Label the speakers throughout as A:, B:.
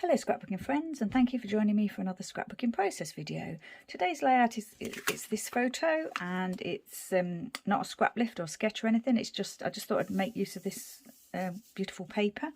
A: Hello scrapbooking friends, and thank you for joining me for another scrapbooking process video. Today's layout is this photo, and it's not a scrap lift or sketch or anything. It's just, I just thought I'd make use of this beautiful paper,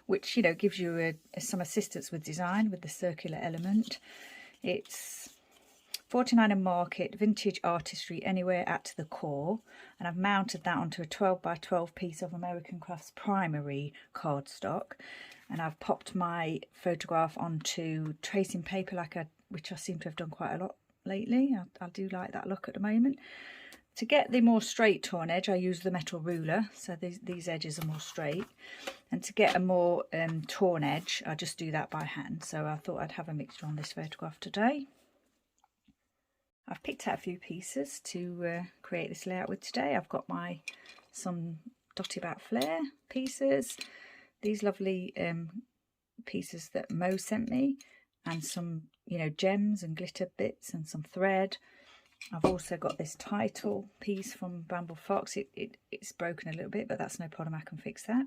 A: which, you know, gives you some assistance with design with the circular element. It's 49 and Market, vintage artistry anywhere at the core, and I've mounted that onto a 12 by 12 piece of American Crafts primary cardstock, and I've popped my photograph onto tracing paper which I seem to have done quite a lot lately. I do like that look at the moment. To get the more straight torn edge, I use the metal ruler, so these edges are more straight, and to get a more torn edge, I just do that by hand. So I thought I'd have a mixture on this photograph today. I've picked out a few pieces to create this layout with today. I've got some Dotty about Flair pieces, these lovely pieces that Mo sent me, and some, you know, gems and glitter bits and some thread. I've also got this title piece from Bramble Fox. It's broken a little bit, but that's no problem, I can fix that.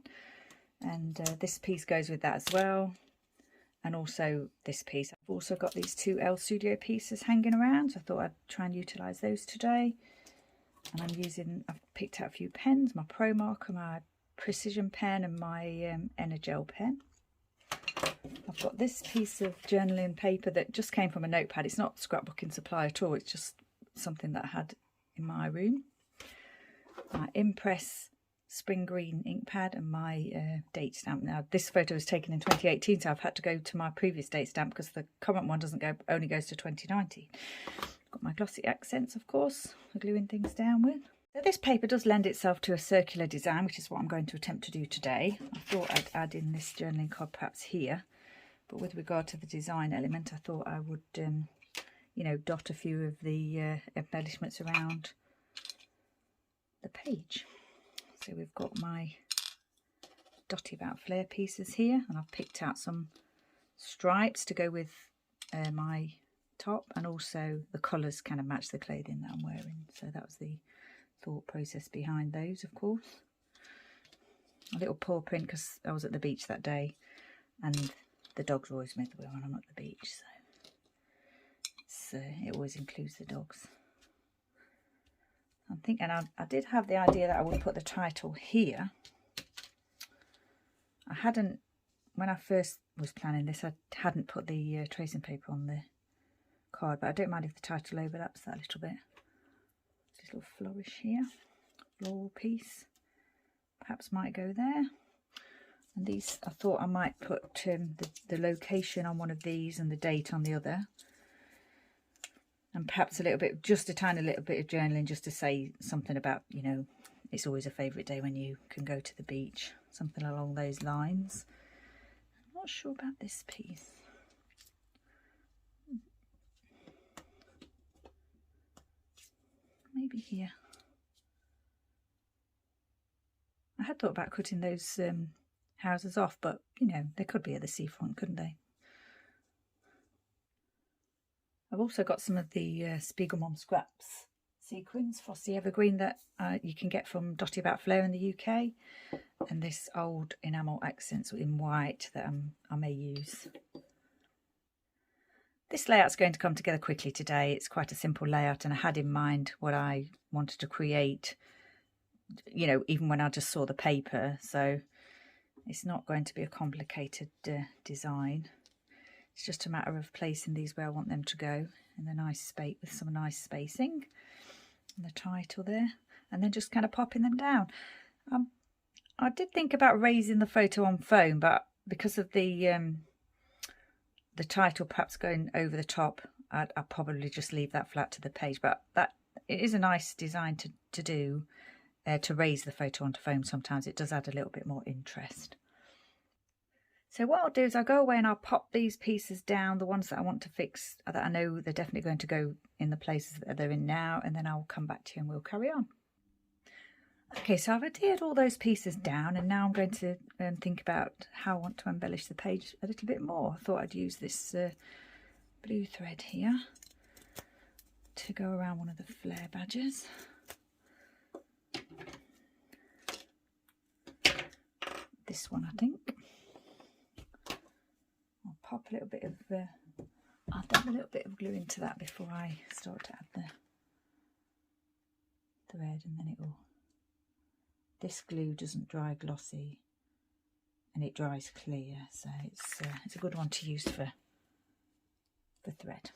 A: And this piece goes with that as well. And also this piece. I've also got these two L Studio pieces hanging around, so I thought I'd try and utilise those today. And I've picked out a few pens, my Pro Marker, my Precision pen, and my Energel pen. I've got this piece of journaling paper that just came from a notepad. It's not scrapbooking supply at all, it's just something that I had in my room. My Impress spring green ink pad and my date stamp. Now this photo was taken in 2018, so I've had to go to my previous date stamp because the current one only goes to 2019. Got my glossy accents, of course, for gluing things down with. So this paper does lend itself to a circular design, which is what I'm going to attempt to do today. I thought I'd add in this journaling card perhaps here, but with regard to the design element, I thought I would you know, dot a few of the embellishments around the page. So we've got my Dotty about Flair pieces here, and I've picked out some stripes to go with my top, and also the colours kind of match the clothing that I'm wearing. So that was the thought process behind those, of course. A little paw print because I was at the beach that day, and the dogs are always with me when I'm at the beach, so it always includes the dogs. I'm thinking, I did have the idea that I would put the title here. I hadn't, when I first was planning this, I hadn't put the tracing paper on the card, but I don't mind if the title overlaps that a little bit. This little flourish here, floral piece, perhaps might go there. And these, I thought I might put the location on one of these and the date on the other. And perhaps just a tiny little bit of journaling, just to say something about, you know, it's always a favourite day when you can go to the beach. Something along those lines. I'm not sure about this piece. Maybe here. I had thought about cutting those houses off, but, you know, they could be at the seafront, couldn't they? I've also got some of the Spiegelmom Scraps sequins, Frosty Evergreen, that you can get from Dotty about Flair in the UK, and this old enamel accents in white that I may use. This layout's going to come together quickly today. It's quite a simple layout, and I had in mind what I wanted to create, you know, even when I just saw the paper, so it's not going to be a complicated design. It's just a matter of placing these where I want them to go in a nice space with some nice spacing, and the title there, and then just kind of popping them down. I did think about raising the photo on foam, but because of the title perhaps going over the top, I'll probably just leave that flat to the page. But it is a nice design to do, to raise the photo onto foam. Sometimes it does add a little bit more interest. So what I'll do is I'll go away and I'll pop these pieces down, the ones that I want to fix, that I know they're definitely going to go in the places that they're in now, and then I'll come back to you and we'll carry on. Okay, so I've adhered all those pieces down, and now I'm going to think about how I want to embellish the page a little bit more. I thought I'd use this blue thread here to go around one of the Flair badges. This one, I think. pop a little bit of, I'll dab a little bit of glue into that before I start to add the thread, and then it will, this glue doesn't dry glossy and it dries clear, so it's a good one to use for the thread.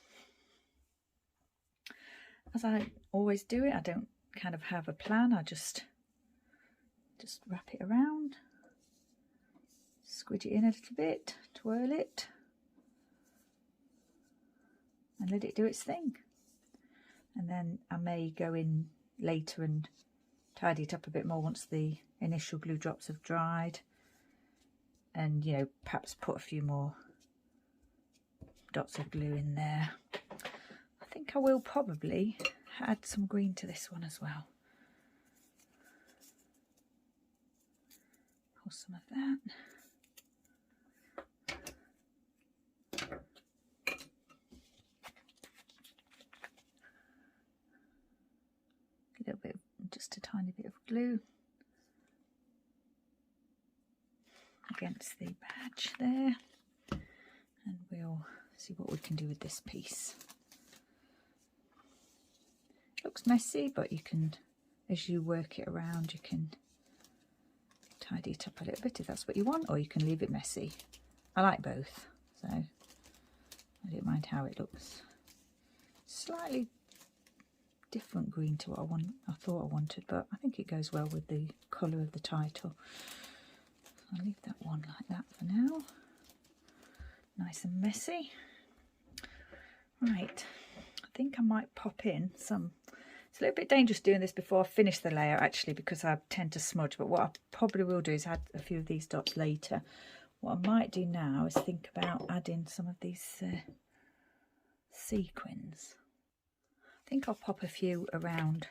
A: As I always do it, I don't kind of have a plan, I just wrap it around, squidge it in a little bit, twirl it, and let it do its thing. And then I may go in later and tidy it up a bit more once the initial glue drops have dried, and you know, perhaps put a few more dots of glue in there. I think I will probably add some green to this one as well. Pour some of that. A little bit, just a tiny bit of glue against the badge there, and we'll see what we can do with this piece. It looks messy, but you can, as you work it around, you can tidy it up a little bit if that's what you want, or you can leave it messy. I like both, so I don't mind how it looks. Slightly different green to what I thought I wanted, but I think it goes well with the colour of the title. I'll leave that one like that for now. Nice and messy. Right, I think I might pop in some, it's a little bit dangerous doing this before I finish the layer actually, because I tend to smudge, but what I probably will do is add a few of these dots later. What I might do now is think about adding some of these sequins. I think I'll pop a few around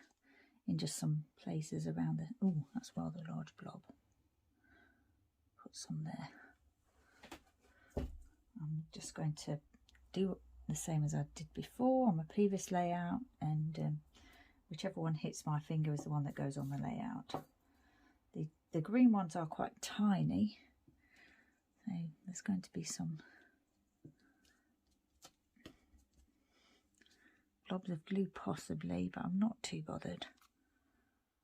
A: in just some places around the, oh, that's rather a large blob. Put some there. I'm just going to do the same as I did before on my previous layout, and whichever one hits my finger is the one that goes on the layout. The green ones are quite tiny, so there's going to be some blobs of glue possibly, but I'm not too bothered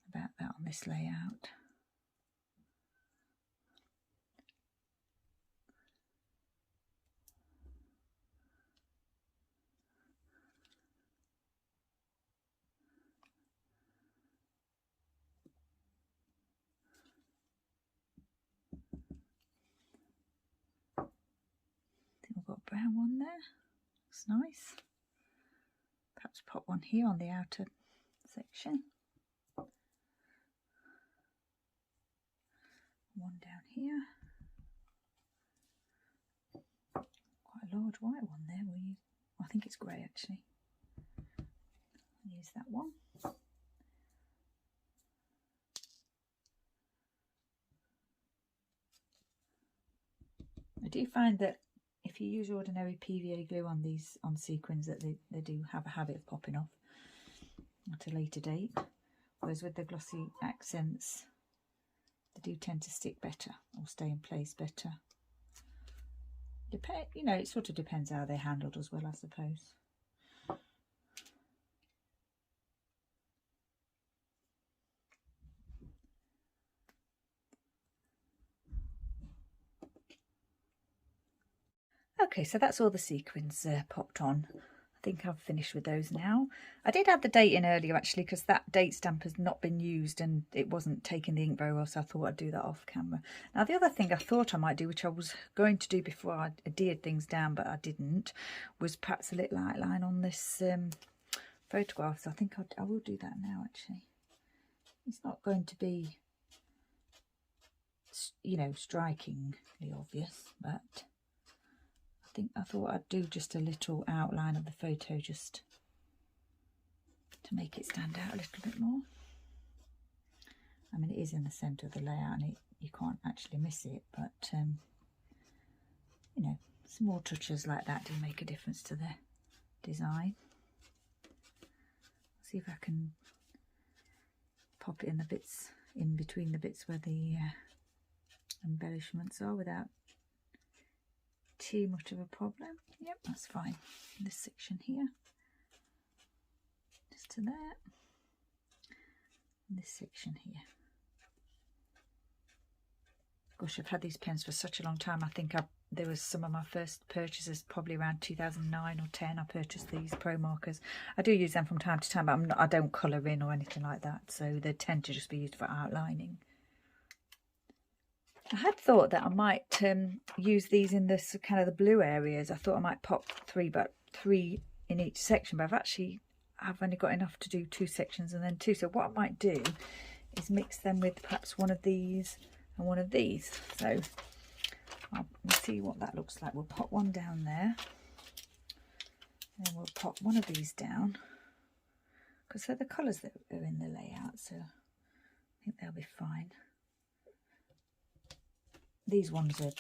A: about that on this layout. Got a brown one there, looks nice. Perhaps pop one here on the outer section, one down here, quite a large white one there. We'll use, I think it's grey actually. I'll use that one. I do find that if you use ordinary PVA glue on these, on sequins, that they do have a habit of popping off at a later date, whereas with the glossy accents they do tend to stick better or stay in place better. You know, it sort of depends how they're handled as well, I suppose. Okay, so that's all the sequins popped on. I think I've finished with those now. I did add the date in earlier actually, because that date stamp has not been used and it wasn't taking the ink very well, so I thought I'd do that off camera. Now the other thing I thought I might do, which I was going to do before I adhered things down but I didn't, was perhaps a little outline on this photograph. So I think I will do that now actually. It's not going to be, you know, strikingly obvious, but I thought I'd do just a little outline of the photo just to make it stand out a little bit more. I mean, it is in the centre of the layout and you can't actually miss it, but you know, small touches like that do make a difference to the design. See if I can pop it in the bits, in between the bits where the embellishments are, without too much of a problem. Yep, that's fine. This section here, just to there, and this section here. Gosh, I've had these pens for such a long time. I think there was some of my first purchases probably around 2009 or 10. I purchased these Pro markers. I do use them from time to time, but I don't colour in or anything like that, so they tend to just be used for outlining. I had thought that I might use these in this kind of the blue areas. I thought I might pop three in each section, but I've only got enough to do 2 sections and then 2. So what I might do is mix them with perhaps one of these and one of these. So we'll see what that looks like. We'll pop one down there, and then we'll pop one of these down, because they're the colours that are in the layout, so I think they'll be fine. These ones are,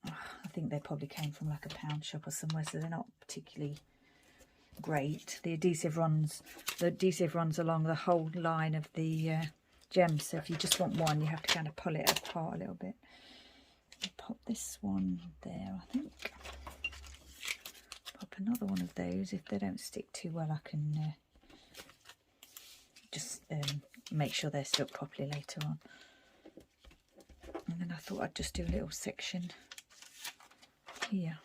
A: I think they probably came from like a pound shop or somewhere, so they're not particularly great. The adhesive runs along the whole line of the gems, so if you just want one, you have to kind of pull it apart a little bit. I'll pop this one there, I think. Pop another one of those. If they don't stick too well, I can just make sure they're stuck properly later on. And then I thought I'd just do a little section here.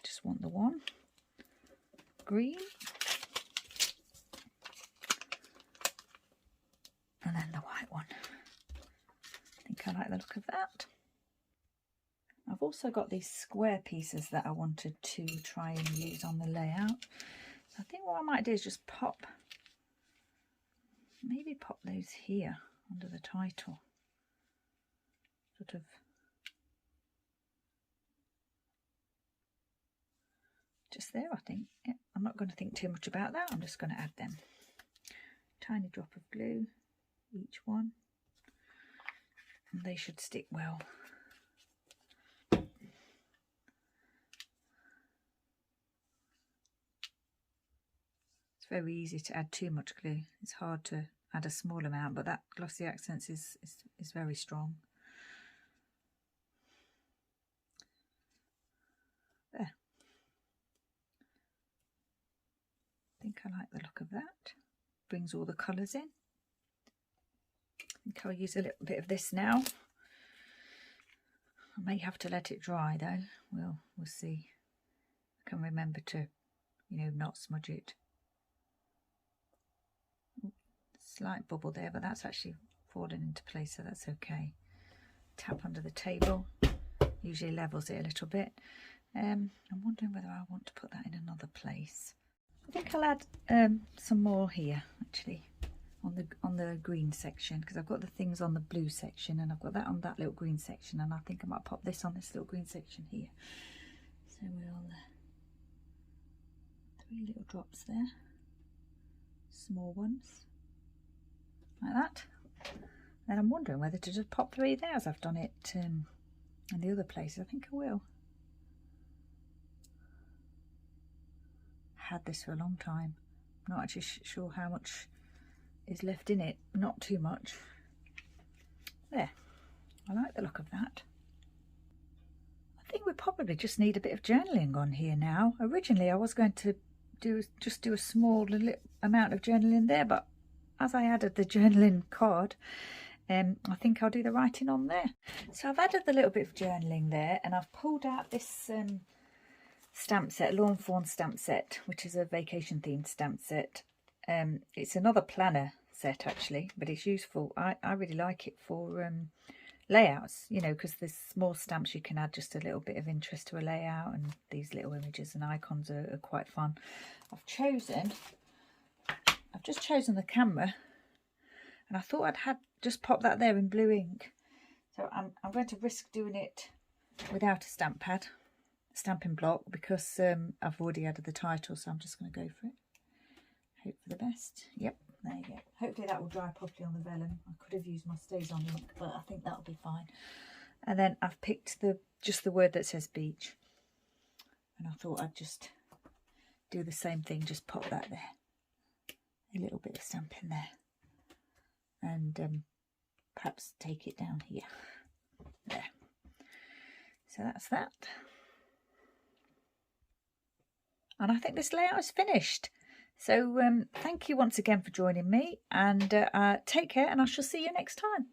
A: Just want the one green, and then the white one. I think I like the look of that. I've also got these square pieces that I wanted to try and use on the layout. So I think what I might do is just maybe pop those here under the title, sort of just there, I think. Yeah, I'm not going to think too much about that. I'm just going to add them. Tiny drop of glue, each one, and they should stick well. It's very easy to add too much glue. It's hard to add a small amount, but that glossy accents is very strong. There. I think I like the look of that. Brings all the colours in. I think I'll use a little bit of this now. I may have to let it dry though. We'll see. I can remember to, not smudge it. Slight bubble there, but that's actually fallen into place, so that's okay. Tap under the table, usually levels it a little bit. I'm wondering whether I want to put that in another place. I think I'll add some more here actually on the green section, because I've got the things on the blue section and I've got that on that little green section, and I think I might pop this on this little green section here. So we'll 3 little drops there, small ones. Like that. Then I'm wondering whether to just pop 3 there as I've done it in the other places. I think I will. Had this for a long time. I'm not actually sure how much is left in it. Not too much. There. I like the look of that. I think we probably just need a bit of journaling on here now. Originally I was going to just do a small little amount of journaling there, but as I added the journaling card, I think I'll do the writing on there. So I've added the little bit of journaling there, and I've pulled out this stamp set, Lawn Fawn stamp set, which is a vacation themed stamp set. It's another planner set actually, but it's useful. I really like it for layouts, because there's small stamps you can add just a little bit of interest to a layout, and these little images and icons are quite fun. I've just chosen the camera, and I thought I'd just pop that there in blue ink. So I'm going to risk doing it without a stamp pad, stamping block, because I've already added the title, so I'm just going to go for it. Hope for the best. Yep, there you go. Hopefully that will dry properly on the vellum. I could have used my StazOn ink, but I think that'll be fine. And then I've picked just the word that says beach, and I thought I'd just do the same thing, just pop that there. A little bit of stamping there, and perhaps take it down here. There. So that's that. And I think this layout is finished. So thank you once again for joining me, and take care, and I shall see you next time.